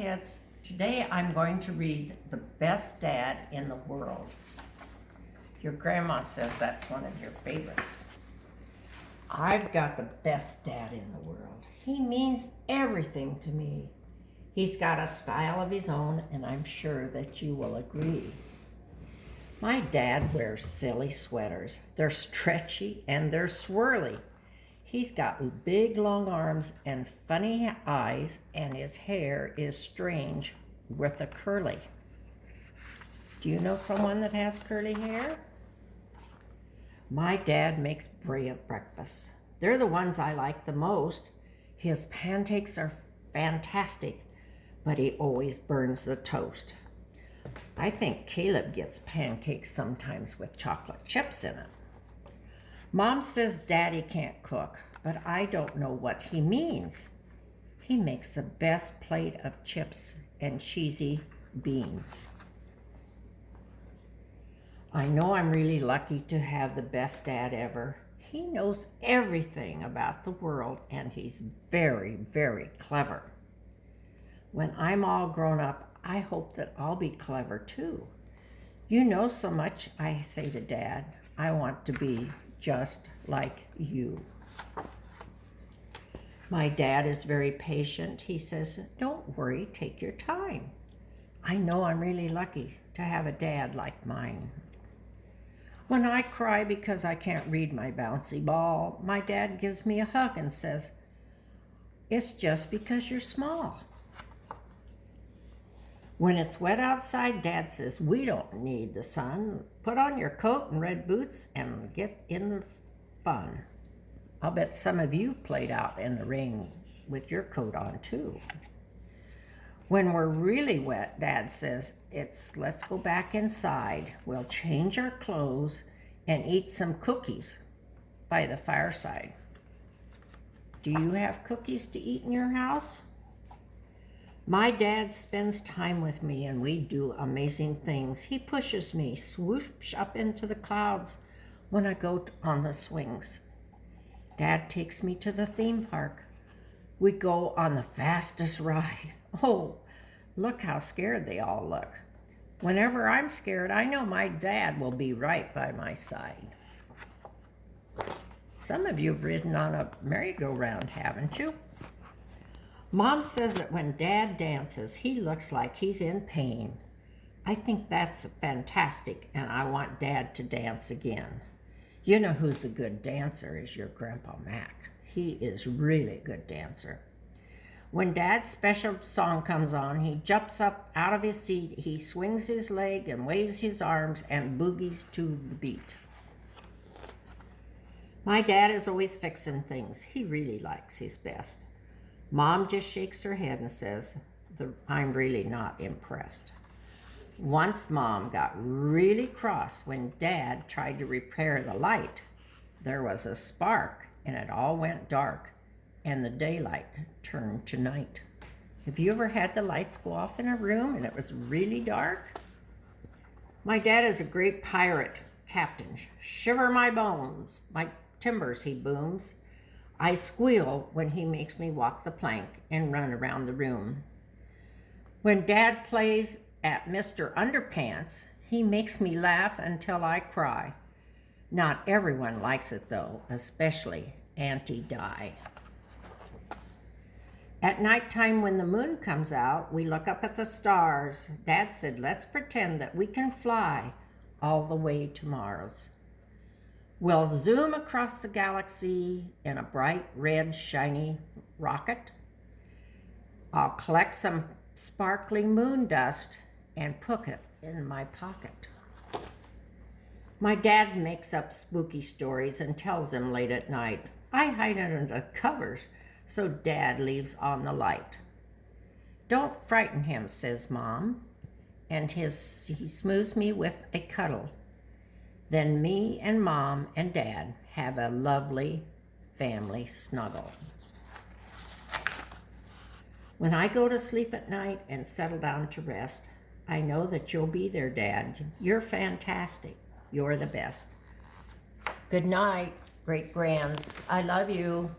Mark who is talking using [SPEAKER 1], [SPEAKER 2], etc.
[SPEAKER 1] kids. Today I'm going to read The Best Dad in the World. Your grandma says that's one of your favorites. I've got the best dad in the world. He means everything to me. He's got a style of his own, and I'm sure that you will agree. My dad wears silly sweaters. They're stretchy and they're swirly. He's got big long arms and funny eyes, and his hair is strange with a curly. Do you know someone that has curly hair? My dad makes brilliant breakfasts. They're the ones I like the most. His pancakes are fantastic, but he always burns the toast. I think Caleb gets pancakes sometimes with chocolate chips in it. Mom says Daddy can't cook, but I don't know what he means. He makes the best plate of chips and cheesy beans. I know I'm really lucky to have the best dad ever. He knows everything about the world, and he's very, very clever. When I'm all grown up, I hope that I'll be clever too. You know so much, I say to Dad. I want to be just like you. My dad is very patient. He says, don't worry, take your time. I know I'm really lucky to have a dad like mine. When I cry because I can't read my bouncy ball, my dad gives me a hug and says, it's just because you're small. When it's wet outside, Dad says, we don't need the sun. Put on your coat and red boots and get in the fun. I'll bet some of you played out in the rain with your coat on too. When we're really wet, Dad says, let's go back inside. We'll change our clothes and eat some cookies by the fireside. Do you have cookies to eat in your house? My dad spends time with me and we do amazing things. He pushes me swoosh up into the clouds when I go on the swings. Dad takes me to the theme park. We go on the fastest ride. Oh, look how scared they all look. Whenever I'm scared, I know my dad will be right by my side. Some of you have ridden on a merry-go-round, haven't you? Mom says that when Dad dances, he looks like he's in pain. I think that's fantastic, and I want Dad to dance again. You know who's a good dancer is your Grandpa Mac. He is really a good dancer. When Dad's special song comes on, he jumps up out of his seat, he swings his leg and waves his arms and boogies to the beat. My dad is always fixing things. He really likes his best. Mom just shakes her head and says, I'm really not impressed. Once Mom got really cross when Dad tried to repair the light. There was a spark and it all went dark and the daylight turned to night. Have you ever had the lights go off in a room and it was really dark? My dad is a great pirate captain. Shiver my bones, my timbers, he booms. I squeal when he makes me walk the plank and run around the room. When Dad plays at Mr. Underpants, he makes me laugh until I cry. Not everyone likes it though, especially Auntie Di. At nighttime when the moon comes out, we look up at the stars. Dad said, let's pretend that we can fly all the way to Mars. We'll zoom across the galaxy in a bright, red, shiny rocket. I'll collect some sparkling moon dust and put it in my pocket. My dad makes up spooky stories and tells them late at night. I hide under the covers so Dad leaves on the light. Don't frighten him, says Mom, and he smooths me with a cuddle. Then me and Mom and Dad have a lovely family snuggle. When I go to sleep at night and settle down to rest, I know that you'll be there, Dad. You're fantastic. You're the best. Good night, great grands. I love you.